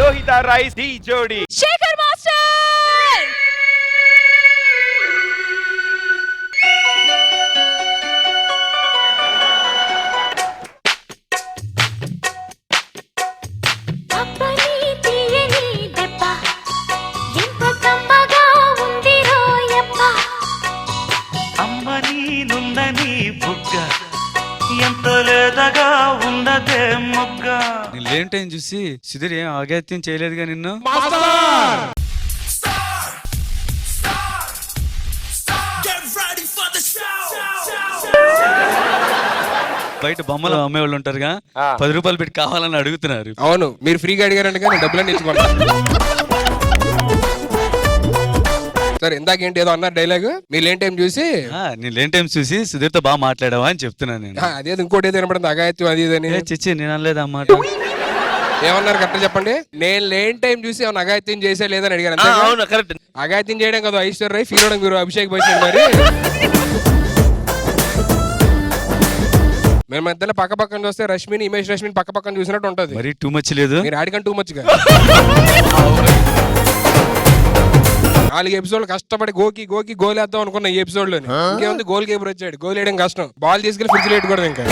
Lohitha rice D జోడి. Shekhar master అమ్మని నుందని బుగ్గ ఎంత లేదగా ఉన్నదే మొగ్గ. లేంటని చూసి సుధీర్ ఏం ఆగాత్యం చేయలేదుగా నిన్ను. బయట బొమ్మలు అమ్మేవాళ్ళు ఉంటారుగా, 10 రూపాయలు పెట్టి కావాలని అడుగుతున్నారు. అవును, మీరు ఫ్రీగా అడిగారంటే కానీ డబ్బులన్నీ ఇచ్చుకోండి. సరే, ఇందాకేంటి ఏదో అన్నారు డైలాగ్, మీరు లేని టైం చూసి నేను లేని టైం చూసి సుధీర్ తో బాగా మాట్లాడావా అని చెప్తున్నాను నేను. అదేదో ఇంకోటి ఏదో వినపడింది, అగాయత్యం అది ఇదని. చిచ్చి నేను అనలేదు అన్నమాట. ఏమన్నారు కరెక్ట్ చెప్పండి. నేను లేని టైం చూసి ఏమన్నా అగాయత్యం చేసే లేదని అడిగారు. అగాయత్యం చేయడం కదా ఐశ్వర్య రాయ్, ఫీల్ అవడం మీరు అభిషేక్ బచ్చన్. మరి మేము మధ్యలో పక్క పక్కన చూస్తే రష్మిని ఇమేష్ రష్మిని పక్క పక్కన చూసినట్టు ఉంటది. మరి టూ మచ్ లేదు, మీరు ఆడికంటే టూ మచ్ గా. 4 ఎపిసోడ్లు కష్టపడి గోకి గోల్ వేద్దాం అనుకున్న ఈ ఎపిసోడ్ లోని ఇంకేముంది, గోల్ కీపర్ వచ్చాడు. గోల్ వేయడం కష్టం, బాల్ తీసుకెళ్లి ఫ్రిడ్జ్ లేట్ కూడా ఇంకా.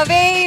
వెయ్యి